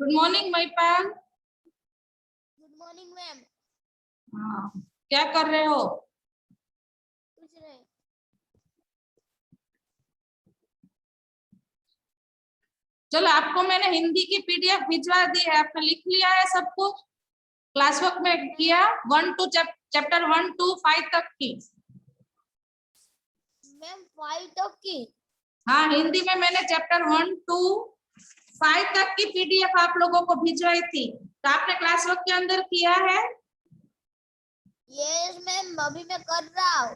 Good morning Mahipal. Good morning ma'am. हाँ, क्या कर रहे हो? कुछ नहीं। चलो, आपको मैंने हिंदी की पीडीएफ भिजवा दी है, आपने लिख लिया है सब कुछ? क्लास वर्क में किया? चैप्टर 1 to 5 तक की? मैम 5 तक की? हाँ, हिंदी में मैंने चैप्टर 1 to 5 तक की पीडीएफ आप लोगों को भिजवाई थी, तो आपने क्लास वर्क के अंदर किया है? यस मैम, अभी मैं कर रहा हूँ।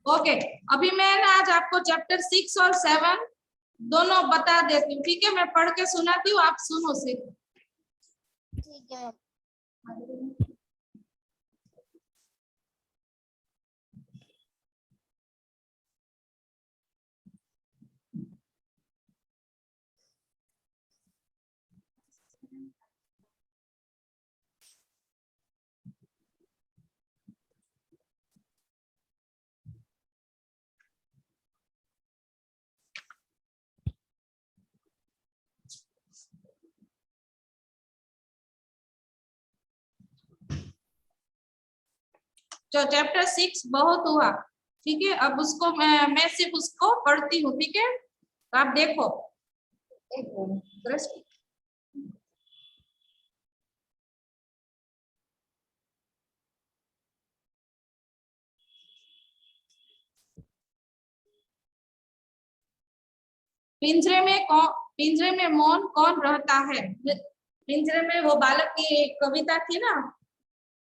ओके, अभी मैं ना आज आपको चैप्टर 6 और 7 दोनों बता देती हूँ, ठीक है? मैं पढ़ के सुनाती हूँ, आप सुनो से। ठीक है। जो चैप्टर 6 बहुत हुआ, ठीक है? अब उसको मैं सिर्फ उसको पढ़ती हूँ, ठीक है? तो आप देखो। दृष्टि पिंजरे में मौन कौन रहता है? पिंजरे में वो बालक की एक कविता थी ना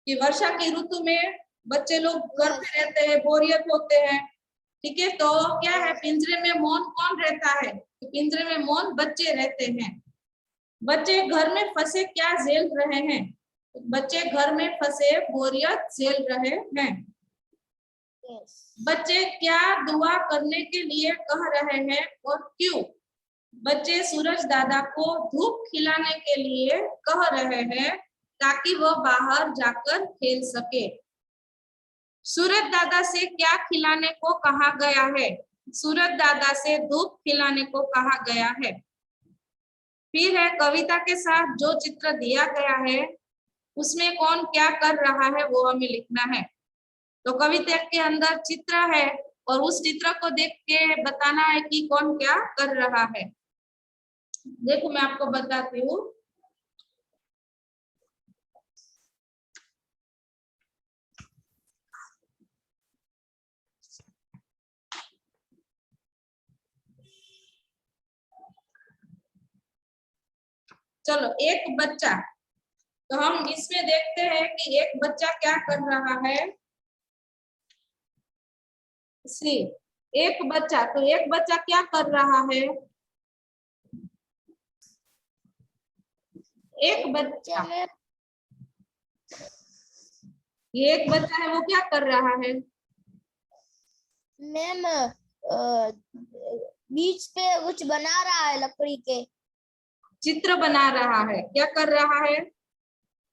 कि वर्षा की ऋतु में बच्चे लोग घर पे रहते हैं, बोरियत होते हैं, ठीक है? तो क्या है, पिंजरे में मौन कौन रहता है? तो पिंजरे में मौन बच्चे रहते हैं। बच्चे घर में फंसे क्या झेल रहे हैं? बच्चे घर में फंसे बोरियत झेल रहे हैं। बच्चे क्या दुआ करने के लिए कह रहे हैं और क्यों? बच्चे सूरज दादा को धूप खिलाने के लिए कह रहे हैं ताकि वह बाहर जाकर खेल सके। सूरज दादा से क्या खिलाने को कहा गया है? सूरज दादा से धूप खिलाने को कहा गया है। फिर है, कविता के साथ जो चित्र दिया गया है उसमें कौन क्या कर रहा है वो हमें लिखना है। तो कविता के अंदर चित्र है और उस चित्र को देख के बताना है कि कौन क्या कर रहा है। देखो, मैं आपको बताती हूँ। चलो, एक बच्चा, तो हम इसमें देखते हैं कि एक बच्चा क्या कर रहा है। एक बच्चा, तो एक बच्चा क्या कर रहा है? एक बच्चा, ये एक बच्चा है, वो क्या कर रहा है? मैम बीच पे कुछ बना रहा है, लकड़ी के चित्र बना रहा है। क्या कर रहा है?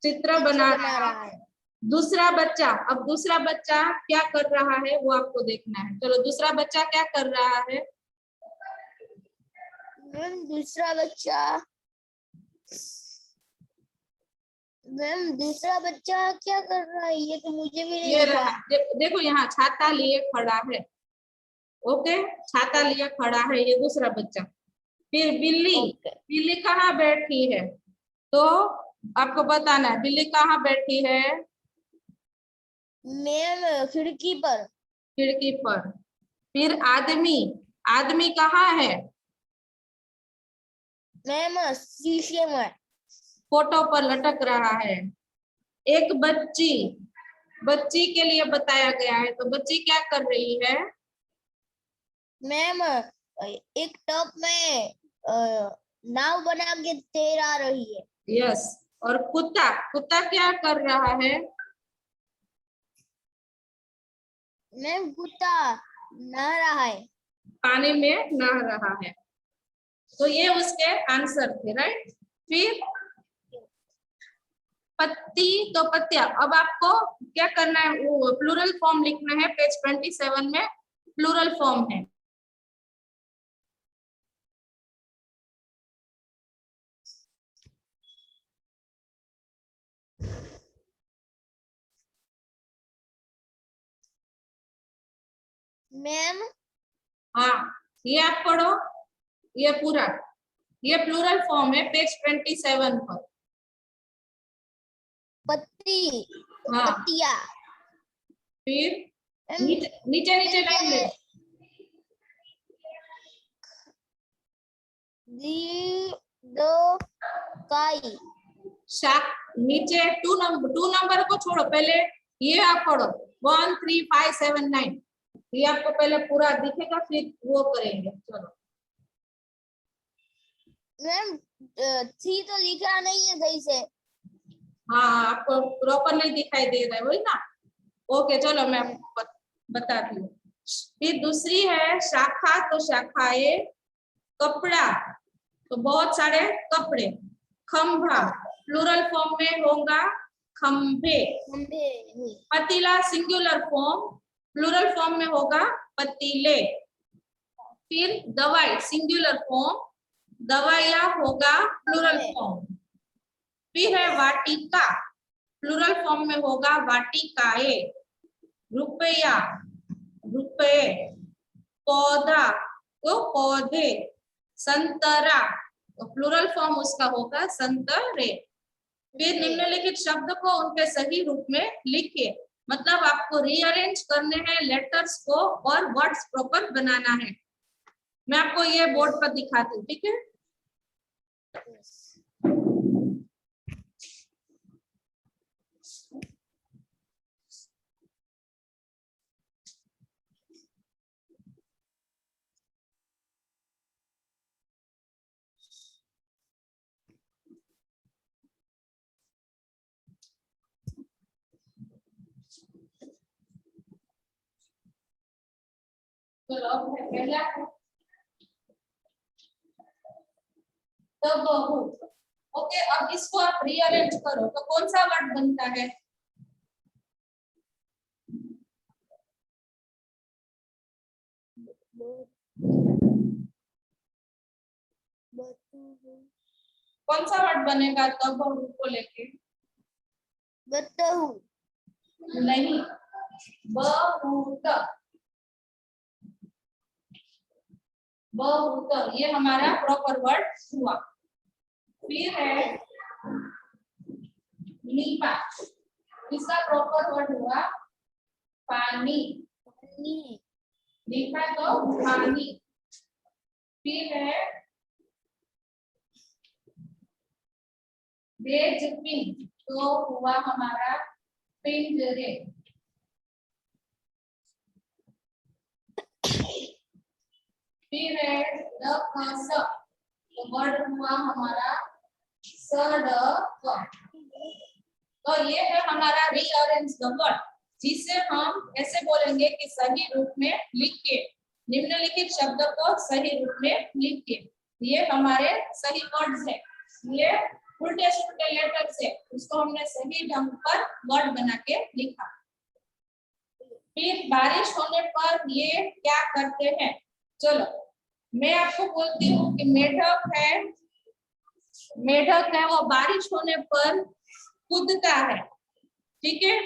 चित्र बना रहा है। दूसरा बच्चा, अब दूसरा बच्चा क्या कर रहा है वो आपको देखना है। चलो, दूसरा बच्चा क्या कर रहा है? मैम दूसरा बच्चा क्या कर रहा है, ये तो मुझे भी नहीं दिखा। देखो, यहाँ छाता लिए खड़ा है। ओके, छाता लिए खड़ा है ये दूसरा बच्चा। फिर बिल्ली कहाँ बैठी है? तो आपको बताना है बिल्ली कहाँ बैठी है। मैम खिड़की पर। खिड़की पर। फिर आदमी कहाँ है? मैम शीशे में। फोटो पर लटक रहा है। एक बच्ची के लिए बताया गया है, तो बच्ची क्या कर रही है? मैम एक टब में नाव बना के तैरा रही है। यस। और कुत्ता क्या कर रहा है? मैम कुत्ता नहा रहा है। पानी में नहा रहा है। तो ये उसके आंसर थे, राइट? फिर पत्ती तो पत्तियां। अब आपको क्या करना है, वो प्लूरल फॉर्म लिखना है। पेज 27 में प्लूरल फॉर्म है। मैम हाँ, ये आप पढ़ो, ये पूरा, ये प्लूरल फॉर्म है पेज 27 पर। पत्ती, हाँ, पत्तियां। फिर मैम नीचे नीचे नीचे लाइन ले, दो काई। शाक नीचे 2 नंबर को छोड़ो, पहले ये आप पढ़ो 1 3 5 7 9, ये आपको पहले पूरा दिखेगा, फिर वो करेंगे। चलो मैम थी तो लिखा नहीं है सही से। हाँ, आपको प्रॉपर नहीं दिखाई दे रहा है वही ना। ओके चलो मैं आपको बताती हूँ। फिर दूसरी है शाखा, तो शाखाएं, कपड़ा तो बहुत सारे कपड़े, खंभा प्लूरल फॉर्म में होगा खंभे, पतीला सिंगुलर फॉर्म, प्लूरल फॉर्म में होगा पतीले। फिर दवाई सिंगुलर फॉर्म, दवाइया होगा प्लूरल फॉर्म। फिर है वाटिका, प्लूरल फॉर्म में होगा वाटिकाएं। रुपया, रुपये। पौधा तो पौधे। संतरा तो प्लूरल फॉर्म उसका होगा संतरे। फिर निम्नलिखित शब्द को उनके सही रूप में लिखिए, मतलब आपको रीअरेंज करने हैं लेटर्स को और वर्ड्स प्रॉपर बनाना है। मैं आपको ये बोर्ड पर दिखाती हूँ, ठीक है। चलो पहला तो बहु। ओके, अब इसको आप रीअरेंज करो तो कौन सा वर्ड बनता है? कौन सा वर्ड बनेगा तो बहु को लेके? बतहु। नहीं, बहुत, बहुत ये हमारा प्रॉपर वर्ड हुआ। फिर है नीपा, इसका प्रॉपर वर्ड हुआ पानी। नीपा तो पानी। फिर है बेजपिन, तो हुआ हमारा पिंजरे। फिर है दकस, तो वर्ड हुआ हमारा सड़क। तो ये है हमारा रीअरेंज द वर्ड, जिसे हम ऐसे बोलेंगे कि सही रूप में लिखिए, निम्नलिखित शब्द को सही रूप में लिखिए। ये हमारे सही वर्ड्स है, ये उल्टे सुल्टे लेटर से उसको हमने सही ढंग पर वर्ड बना के लिखा। फिर बारिश होने पर ये क्या करते हैं? चलो मैं आपको बोलती हूँ कि मेढक है, मेढक है वो बारिश होने पर कूदता है, ठीक है।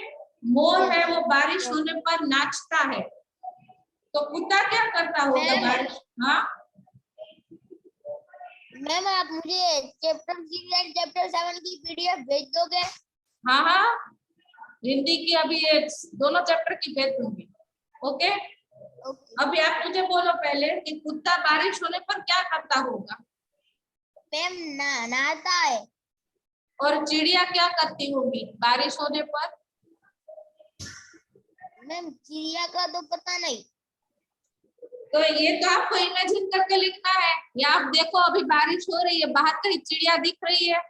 मोर है वो बारिश होने पर नाचता है। तो कुत्ता क्या करता होगा बारिश? हाँ मैम आप मुझे चैप्टर 6 एंड चैप्टर 7 की पीडीएफ भेज दोगे? हाँ हाँ, हिंदी की अभी ये दोनों चैप्टर की भेज दूंगी। ओके, अभी आप मुझे बोलो पहले कि कुत्ता बारिश होने पर क्या करता होगा? मैम नहाता है। और चिड़िया क्या करती होगी बारिश होने पर? मैम चिड़िया का तो पता नहीं। तो ये तो आपको इमेजिन करके लिखना है। या आप देखो अभी बारिश हो रही है, बाहर कहीं चिड़िया दिख रही है,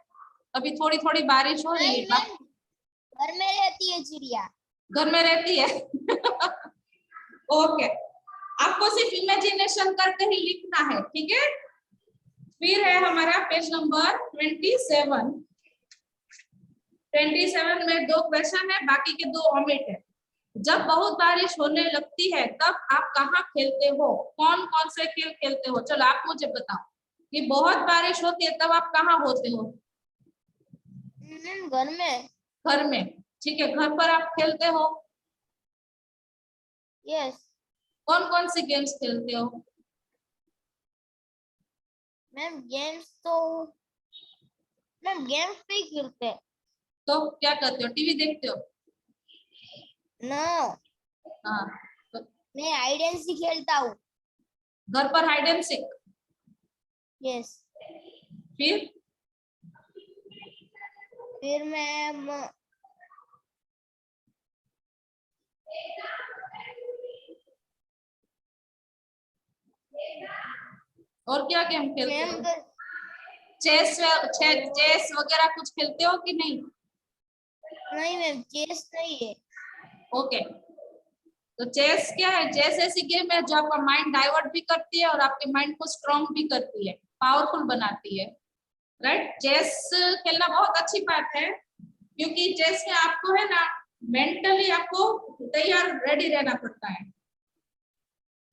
अभी थोड़ी थोड़ी बारिश हो रही है। घर में रहती है चिड़िया। घर में रहती है ओके, आपको सिर्फ इमेजिनेशन करके ही लिखना है, ठीक है। फिर है हमारा पेज नंबर 27। 27 में 2 क्वेश्चन है, बाकी के 2 ओमिट है। जब बहुत बारिश होने लगती है तब आप कहाँ खेलते हो? कौन कौन से खेल खेलते हो? चलो आप मुझे बताओ कि बहुत बारिश होती है तब आप कहाँ होते हो? घर में। घर में, ठीक है, घर पर आप खेलते हो। यस। कौन कौन सी गेम्स खेलते हो? मैम गेम्स पे ही खेलते हैं। तो क्या करते हो, टीवी देखते हो? नो, हाँ, तो मैं हाइड एंड सीक खेलता हूँ। घर पर हाइड एंड सीक। यस, फिर फिर मैं और क्या गेम खेलते मैम हो? चेस चेस वगैरह कुछ खेलते हो कि नहीं? नहीं मैम, चेस नहीं है। ओके, तो चेस क्या है? चेस ऐसी गेम है जो आपका माइंड डाइवर्ट भी करती है और आपके माइंड को स्ट्रांग भी करती है, पावरफुल बनाती है। राइट, चेस खेलना बहुत अच्छी बात है, क्योंकि चेस में आपको है ना, मेंटली आपको तैयार रेडी रहना पड़ता है।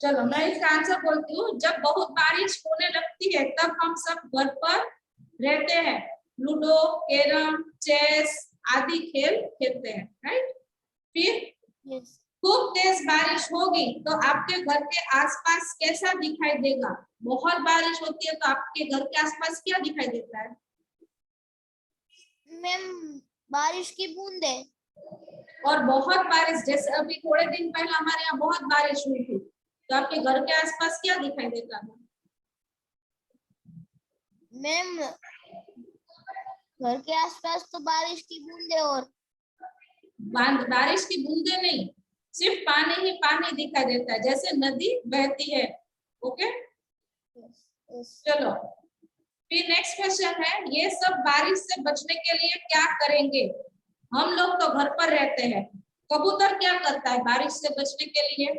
चलो मैं इसका आंसर बोलती हूँ। जब बहुत बारिश होने लगती है तब हम सब घर पर रहते हैं, लूडो, कैरम, चेस आदि खेल खेलते हैं। राइट, फिर यस खूब तेज बारिश होगी तो आपके घर के आसपास कैसा दिखाई देगा? बहुत बारिश होती है तो आपके घर के आसपास क्या दिखाई देता है? मैम, बारिश की बूंदे। और बहुत बारिश, जैसे अभी थोड़े दिन पहले हमारे यहाँ बहुत बारिश हुई थी, तो आपके घर के आसपास क्या दिखाई देता है? मैम, घर के आसपास तो बारिश की बूंदे और बारिश की बूंदे नहीं, सिर्फ पानी ही पानी दिखाई देता है, जैसे नदी बहती है। ओके, चलो फिर नेक्स्ट क्वेश्चन है, ये सब बारिश से बचने के लिए क्या करेंगे? हम लोग तो घर पर रहते हैं, कबूतर क्या करता है बारिश से बचने के लिए?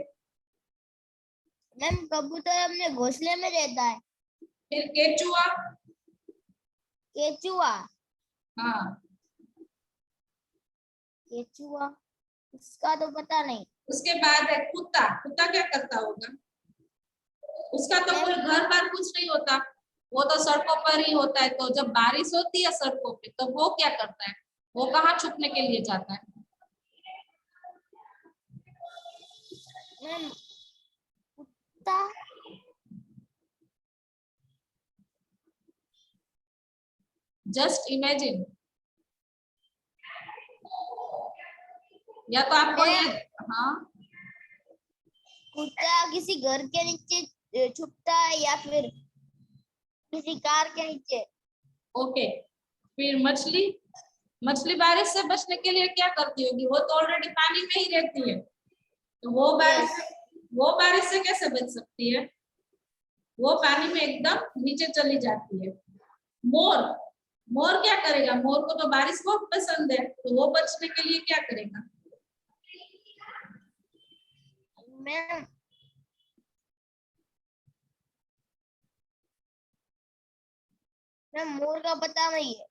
मैम, कबूतर अपने घोंसले में रहता है। फिर केचुआ? केचुआ हाँ, केचुआ उसका तो पता नहीं। उसके बाद है कुत्ता। कुत्ता क्या करता होगा? उसका तो कोई मैम, घर बार कुछ नहीं होता, वो तो सड़कों पर ही होता है। तो जब बारिश होती है सड़कों पे तो वो क्या करता है? वो कहाँ छुपने के लिए जाता है? मैम, कुत्ता जस्ट इमेजिन, या तो आपको ये, मैम, हाँ, कुत्ता किसी घर के नीचे छुपता है या फिर किसी कार के नीचे। ओके। फिर मछली, मछली बारिश से बचने के लिए क्या करती होगी? वो तो ऑलरेडी पानी में ही रहती है, तो यस वो बारिश से कैसे बच सकती है? वो पानी में एकदम नीचे चली जाती है। मोर, मोर क्या करेगा? मोर को तो बारिश बहुत पसंद है, तो वो बचने के लिए क्या करेगा? मैम, मैम मोर का पता नहीं है।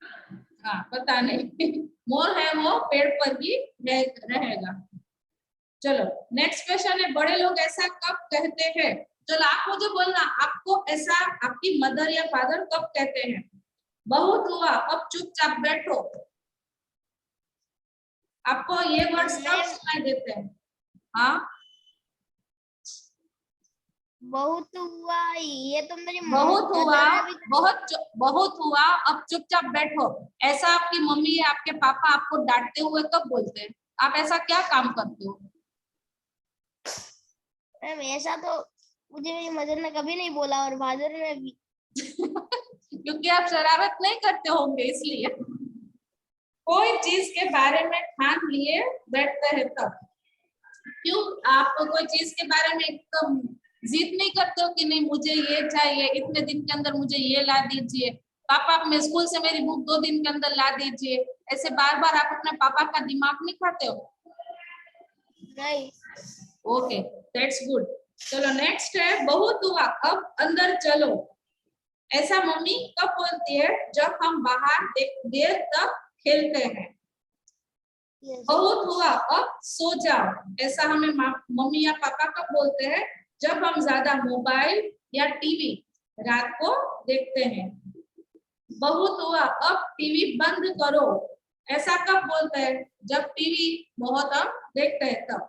हाँ, पता नहीं। मोर है वो पेड़ पर ही रहेगा। चलो नेक्स्ट क्वेश्चन है, बड़े लोग ऐसा कब कहते हैं? चलो आप मुझे बोलना, आपको ऐसा आपकी मदर या फादर कब कहते हैं? बहुत हुआ, अब चुपचाप बैठो। आपको ये वर्ड्स कब मैम, सुनाई देते हैं? हाँ, बहुत हुआ ये तो मेरी बहुत हुआ, मदर ने भी। बहुत हुआ, अब चुपचाप बैठो, ऐसा आपकी मम्मी या आपके पापा आपको डांटते हुए कब बोलते हैं? आप ऐसा क्या काम करते हो? मैम, ऐसा तो मुझे मेरी मदर ने कभी नहीं बोला और फादर ने भी। क्योंकि आप शरारत नहीं करते होंगे इसलिए। कोई चीज के बारे में ठान लिए बैठते हैं तब। क्यों आप कोई चीज के बारे में एकदम जिद नहीं करते हो कि नहीं मुझे ये चाहिए, इतने दिन के अंदर मुझे ये ला दीजिए, पापा मैं स्कूल से मेरी बुक 2 दिन के अंदर ला दीजिए, ऐसे बार बार आप अपने पापा का दिमाग नहीं खाते हो? नहीं। Okay, that's good. चलो नेक्स्ट है, बहुत हुआ अब अंदर चलो। ऐसा मम्मी कब बोलती है? जब हम बाहर देर तक खेलते हैं। यस बहुत हुआ अब सो जाओ, ऐसा हमें मम्मी या पापा कब बोलते हैं? जब हम ज्यादा मोबाइल या टीवी रात को देखते हैं। बहुत हुआ अब टीवी बंद करो, ऐसा कब बोलते हैं? जब टीवी बहुत हम देखते हैं तब।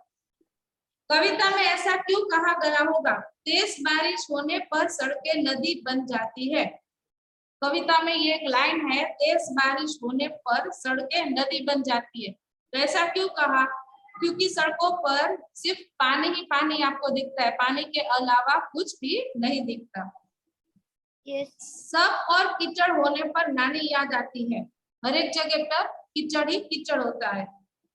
कविता में ऐसा क्यों कहा गया होगा? तेज बारिश होने पर सड़कें नदी बन जाती है। कविता में ये एक लाइन है, तेज बारिश होने पर सड़कें नदी बन जाती है। तो ऐसा क्यों कहा? क्योंकि सड़कों पर सिर्फ पानी ही पानी आपको दिखता है, पानी के अलावा कुछ भी नहीं दिखता। सब और कीचड़ होने पर नानी याद आती है। हर एक जगह पर कीचड़ ही कीचड़ होता है।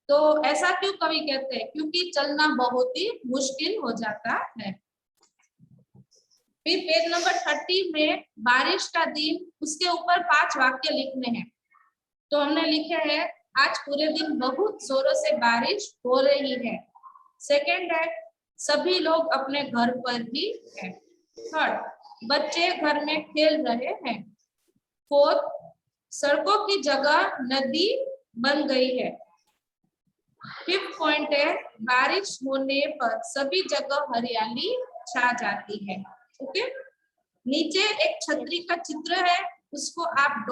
तो ऐसा क्यों कवि कहते हैं? क्योंकि चलना बहुत ही मुश्किल हो जाता है। फिर पेज नंबर 30 में बारिश का दिन, उसके ऊपर 5 वाक्य लिखने हैं। तो हमने लिखे हैं, आज पूरे दिन बहुत जोरों से बारिश हो रही है। सेकंड है, सभी लोग अपने घर पर ही हैं। थर्ड, बच्चे घर में खेल रहे हैं। फोर्थ, सड़कों की जगह नदी बन गई है। फिफ्थ पॉइंट है, बारिश होने पर सभी जगह हरियाली छा जाती है। ओके, नीचे एक छतरी का चित्र है, उसको आप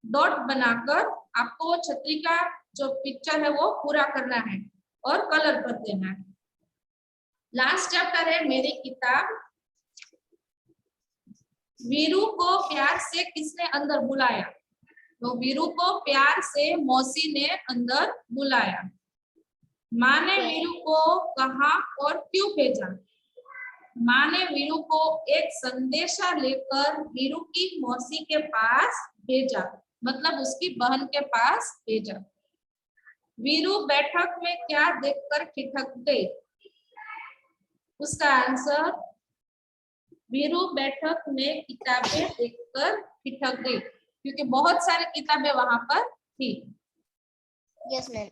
डॉट बनाकर आपको वो छतरी का जो पिक्चर है वो पूरा करना है और कलर कर देना है। लास्ट चैप्टर है मेरी किताब। वीरू को प्यार से किसने अंदर बुलाया? तो वीरू को प्यार से मौसी ने अंदर बुलाया। माँ ने वीरू को कहा और क्यों भेजा? माँ ने वीरू को एक संदेशा लेकर वीरू की मौसी के पास भेजा, मतलब उसकी बहन के पास भेजा। वीरू बैठक में क्या देखकर ठिठक गई? उसका आंसर, वीरू बैठक में किताबें देखकर ठिठक गई, क्योंकि बहुत सारी किताबें वहां पर थी। Yes ma'am.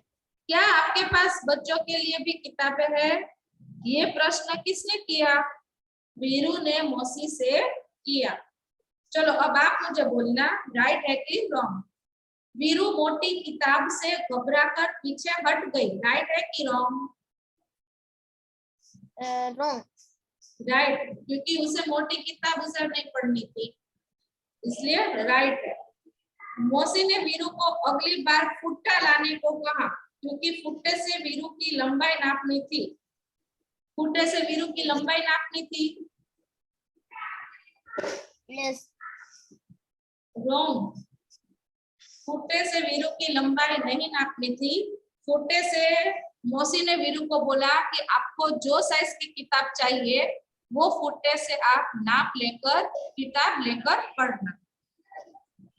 क्या आपके पास बच्चों के लिए भी किताबें हैं? ये प्रश्न किसने किया? वीरू ने मौसी से किया। चलो अब आप मुझे बोलना, राइट है कि रॉन्ग? वीरू मोटी किताब से घबराकर पीछे हट गई, राइट है कि रॉन्ग? रॉन्ग। राइट, क्योंकि उसे मोटी किताब उसे नहीं पढ़नी थी, इसलिए राइट है। मौसी ने वीरू को अगली बार फुट्टा लाने को कहा, क्योंकि फुट्टे से वीरू की लंबाई नापनी थी। फुट्टे से वीरू की लंबाई नापनी थी। यस। रॉन्ग, फुट्टे से वीरू की लंबाई नहीं नापनी थी। फुट्टे से मौसी ने वीरू को बोला कि आपको जो साइज की किताब चाहिए वो फुट्टे से आप नाप लेकर किताब लेकर पढ़ना।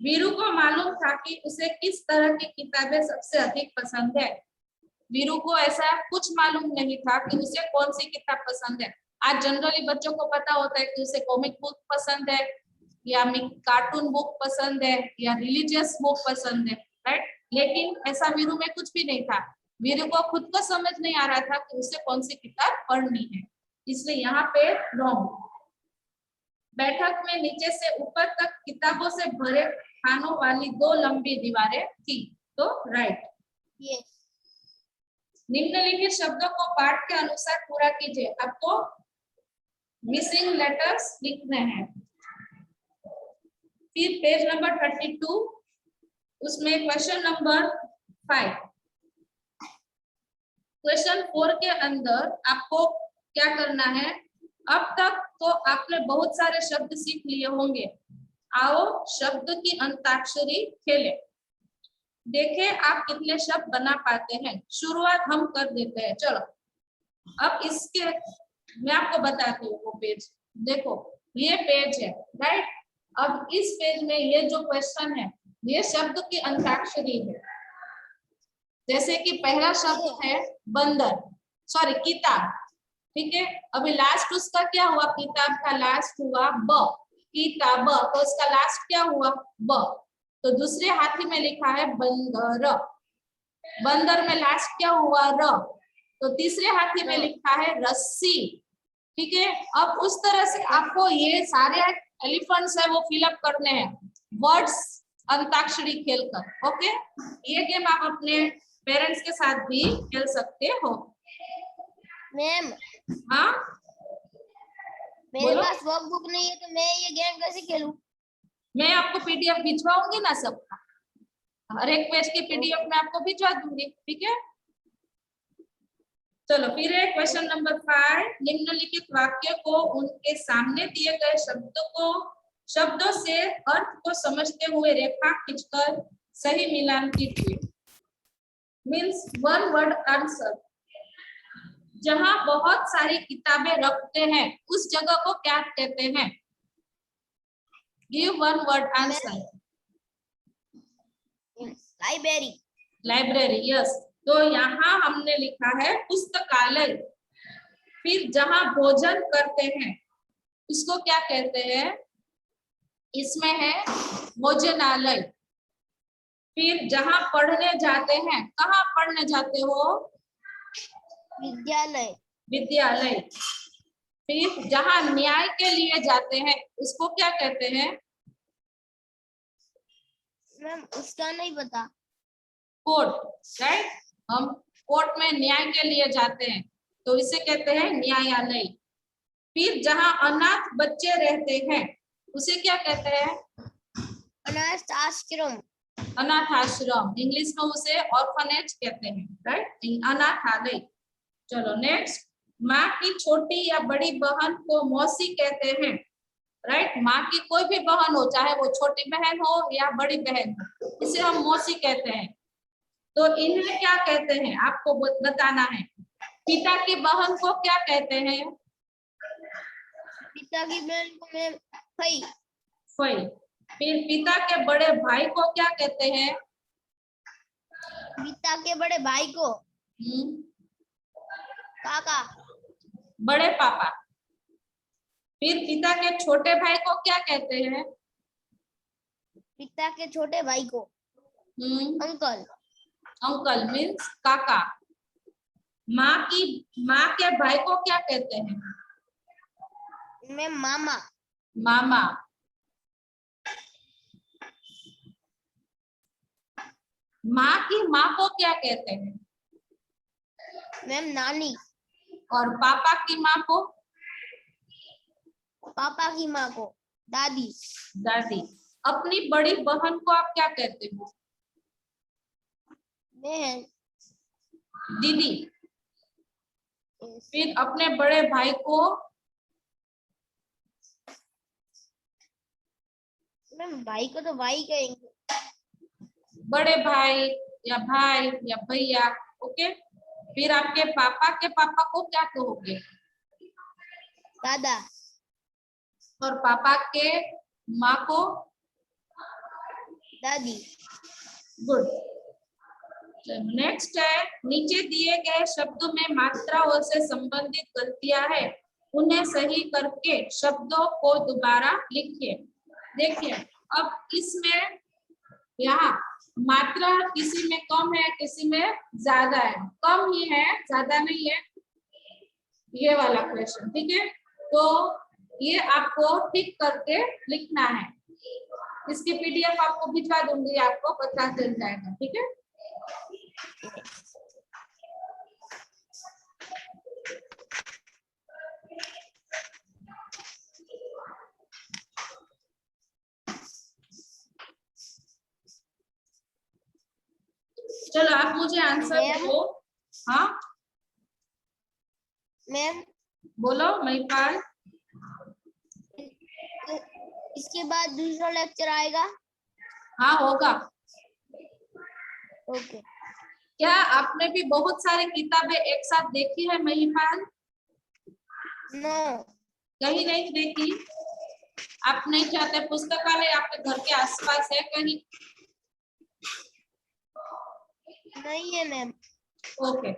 वीरू को मालूम था कि उसे किस तरह की किताबें सबसे अधिक पसंद है। वीरू को ऐसा कुछ मालूम नहीं था कि उसे कौन सी किताब पसंद है। आज जनरली बच्चों को पता होता है कि उसे कॉमिक बुक पसंद है या कार्टून बुक पसंद है या रिलीजियस बुक पसंद है, राइट? लेकिन ऐसा वीरू में कुछ भी नहीं था। वीरू को खुद को समझ नहीं आ रहा था कि उसे कौन सी किताब पढ़नी है, इसलिए यहाँ पे रॉन्ग। बैठक में नीचे से ऊपर तक किताबों से भरे खानों वाली 2 लंबी दीवारें थी, तो राइट। यस। निम्नलिखित शब्दों को पाठ के अनुसार पूरा कीजिए। आपको मिसिंग लेटर्स लिखने हैं। फिर पेज नंबर 32, उसमें क्वेश्चन नंबर 5। क्वेश्चन 4 के अंदर आपको क्या करना है? अब तक तो आपने बहुत सारे शब्द सीख लिए होंगे। आओ शब्द की अंताक्षरी खेलें, देखें आप कितने शब्द बना पाते हैं। शुरुआत हम कर देते हैं। चलो अब इसके मैं आपको बताती हूँ वो पेज। देखो ये पेज है, राइट? अब इस पेज में ये जो क्वेश्चन है ये शब्द की अंताक्षरी है। जैसे कि पहला शब्द है बंदर, सॉरी किताब, ठीक है? अभी लास्ट उसका क्या हुआ? किताब का लास्ट हुआ ब, किताब, तो उसका लास्ट क्या हुआ? ब। तो दूसरे हाथी में लिखा है बंदर, बंदर में लास्ट क्या हुआ? र। तो तीसरे हाथी में लिखा है रस्सी, ठीक है? अब उस तरह से आपको ये सारे एलिफेंट्स है वो फिलअप करने हैं वर्ड्स अंताक्षरी खेलकर। ओके, ये गेम आप अपने पेरेंट्स के साथ भी खेल सकते हो। मैम हाँ मेरे पास वर्कबुक नहीं है तो मैं ये गेम कैसे खेलूं? मैं आपको पीडीएफ भिजवाऊंगी ना सबका, हर एक पेज की पीडीएफ में आपको भिजवा दूंगी, ठीक है? चलो फिर है क्वेश्चन नंबर 5। निम्नलिखित वाक्य को उनके सामने दिए गए शब्दों से अर्थ को समझते हुए रेखा खींचकर सही मिलान कीजिए। Means one word answer. जहां बहुत सारी किताबें रखते हैं उस जगह को क्या कहते हैं? Give one word answer. Library. Library, yes. तो यहाँ हमने लिखा है पुस्तकालय। फिर जहां भोजन करते हैं उसको क्या कहते हैं? इसमें है भोजनालय। फिर जहां पढ़ने जाते हैं, कहाँ पढ़ने जाते हो? विद्यालय। विद्यालय। फिर जहां न्याय के लिए जाते हैं उसको क्या कहते हैं? मैम उसका नहीं पता। Court, right. हम कोर्ट में न्याय के लिए जाते हैं तो इसे कहते हैं न्यायालय। फिर जहां अनाथ बच्चे रहते हैं उसे क्या कहते हैं? अनाथ आश्रम। अनाथ आश्रम, इंग्लिश में उसे ऑर्फनेज कहते हैं, राइट, अनाथालय। चलो नेक्स्ट। माँ की छोटी या बड़ी बहन को मौसी कहते हैं, राइट। माँ की कोई भी बहन हो, चाहे वो छोटी बहन हो या बड़ी बहन हो, इसे हम मौसी कहते हैं। तो इन्हें क्या कहते हैं आपको बताना है। पिता की बहन को क्या कहते हैं? पिता की बहन को मैं फई। फई। फिर पिता के बड़े भाई को क्या कहते हैं? पिता के बड़े भाई को काका। बड़े पापा। फिर पिता के छोटे भाई को क्या कहते हैं? पिता के छोटे भाई को अंकल। अंकल मीन्स काका। माँ के भाई को क्या कहते हैं? मैं मामा। मामा। माँ की माँ को क्या कहते हैं? मैम नानी। और पापा की माँ को? पापा की माँ को दादी। दादी। अपनी बड़ी बहन को आप क्या कहते हो? बहन। दीदी। फिर अपने बड़े भाई को? मैम भाई को तो भाई कहेंगे। बड़े भाई या भैया, ओके। फिर आपके पापा के पापा को क्या कहोगे? दादा। और पापा के माँ को? दादी। गुड। नेक्स्ट है, नीचे दिए गए शब्दों में मात्राओं से संबंधित गलतियां है, उन्हें सही करके शब्दों को दोबारा लिखिए। देखिए अब इसमें यहाँ मात्रा किसी में कम है, किसी में ज्यादा है। कम ही है, ज्यादा नहीं है, ये वाला क्वेश्चन, ठीक है। तो ये आपको टिक करके लिखना है। इसकी पीडीएफ आपको भिजवा दूंगी, आपको पता चल जाएगा, ठीक है। चलो आप मुझे आंसर दो। हाँ मैम बोलो महिपाल। इसके बाद दूसरा लेक्चर आएगा? हाँ होगा। ओके। क्या आपने भी बहुत सारी किताबें एक साथ देखी है महिपाल? नो। कहीं नहीं देखी? आप नहीं चाहते पुस्तकालय आपके घर के आसपास है कहीं? नहीं है मैम। ओके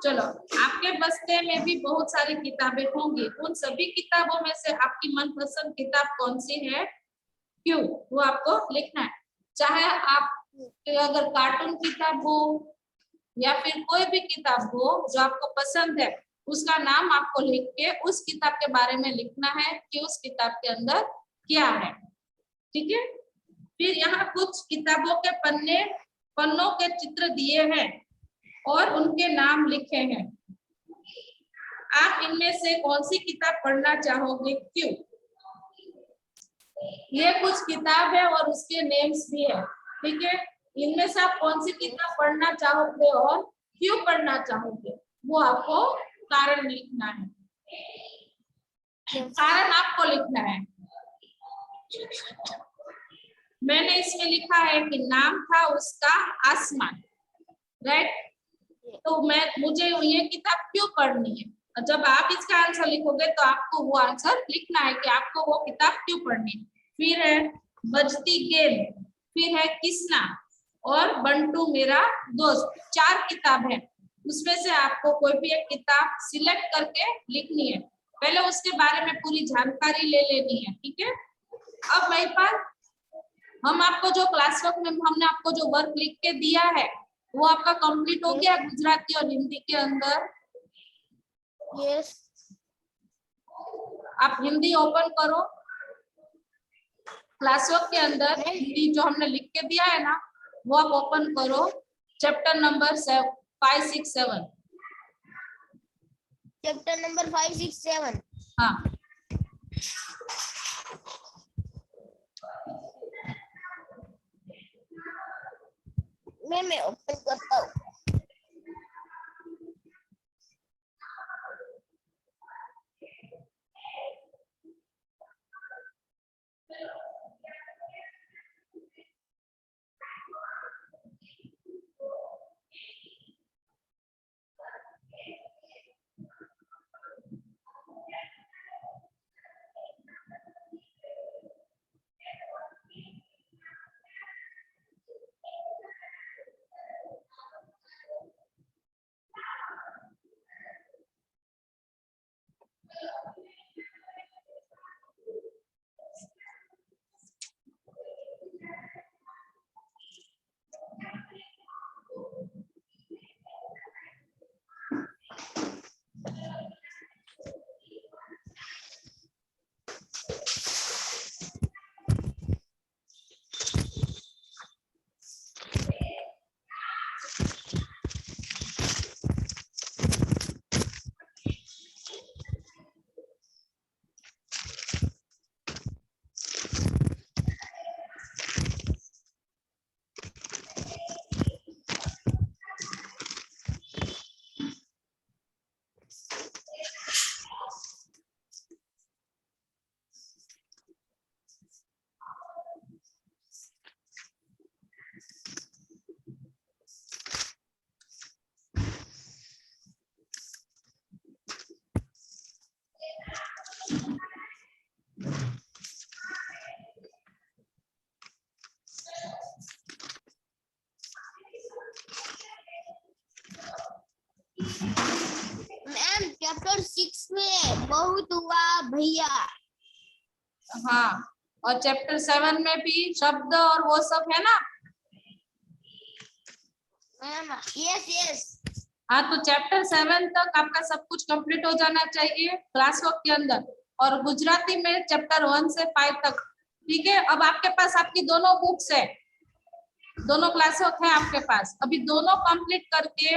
चलो, आपके बस्ते में भी बहुत सारी किताबें होंगी। उन सभी किताबों में से आपकी मनपसंद किताब कौन सी है, क्यों, वो आपको लिखना है। चाहे आप अगर कार्टून किताब हो या फिर कोई भी किताब हो जो आपको पसंद है, उसका नाम आपको लिख के उस किताब के बारे में लिखना है कि उस किताब के अंदर क्या है, ठीक है। फिर यहाँ कुछ किताबों के पन्नों के चित्र दिए हैं और उनके नाम लिखे हैं। आप इनमें से कौन सी किताब पढ़ना चाहोगे, क्यों? ये कुछ किताब है और उसके नेम्स भी है, ठीक है। इनमें से आप कौन सी किताब पढ़ना चाहोगे और क्यों पढ़ना चाहोगे? वो आपको कारण लिखना है। कारण आपको लिखना है। मैंने इसमें लिखा है कि नाम था उसका आसमान, राइट। तो मुझे ये किताब क्यों पढ़नी है। जब आप इसका आंसर लिखोगे तो आपको वो आंसर लिखना है कि आपको वो किताब क्यों पढ़नी है। फिर है बजती गेंद, फिर है किसना और बंटू मेरा दोस्त। 4 किताब है, उसमें से आपको कोई भी एक किताब सिलेक्ट करके लिखनी है। पहले उसके बारे में पूरी जानकारी ले लेनी है, ठीक है। अब वही बात, हम आपको जो क्लास वर्क में हमने आपको जो वर्क लिख के दिया है वो आपका कंप्लीट हो गया गुजराती और हिंदी के अंदर। यस। आप हिंदी ओपन करो, क्लास वर्क के अंदर हिंदी जो हमने लिख के दिया है ना वो आप ओपन करो। Chapter number 5, 6, 7। Chapter number 5, 6, 7। हाँ, मैं ओपन करता हूँ। मैम चैप्टर 6 में बहुत हुआ भैया। हाँ, और चैप्टर 7 में भी शब्द और वो सब है ना। Ma'am yes yes. हाँ, तो चैप्टर 7 तक आपका सब कुछ कंप्लीट हो जाना चाहिए क्लास वर्क के अंदर, और गुजराती में चैप्टर 1 से 5 तक, ठीक है। अब आपके पास आपकी दोनों बुक्स है, दोनों क्लास वर्क है आपके पास। अभी दोनों कंप्लीट करके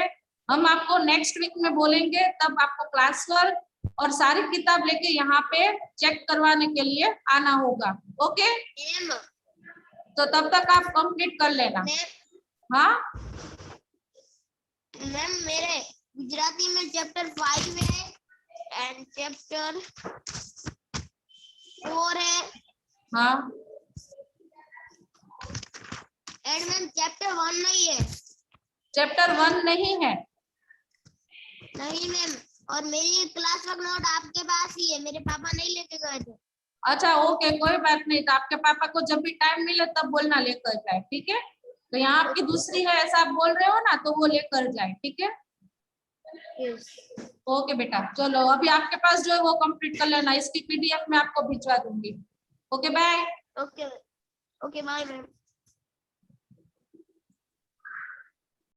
हम आपको नेक्स्ट वीक में बोलेंगे, तब आपको क्लास वर्क और सारी किताब लेके यहाँ पे चेक करवाने के लिए आना होगा, ओके। तो तब तक आप कंप्लीट कर लेना। हाँ मैम मेरे गुजराती में चैप्टर 5 है एंड चैप्टर 4 है। हाँ, एंड मैम चैप्टर 1 नहीं है। चैप्टर 1 नहीं है। नहीं मैम, और मेरी क्लास वर्क नोट आपके पास ही है, मेरे पापा नहीं लेके गए थे। अच्छा ओके, कोई बात नहीं। तो आपके पापा को जब भी टाइम मिले तब बोलना लेकर जाए, ठीक है। तो यहाँ आपकी दूसरी है ऐसा आप बोल रहे हो ना, तो वो लेकर जाए, ठीक है। यस ओके बेटा, चलो अभी आपके पास जो है वो कंप्लीट कर लेना, इसकी पीडीएफ में आपको भिजवा दूंगी। Okay bye. Okay okay bye ma'am.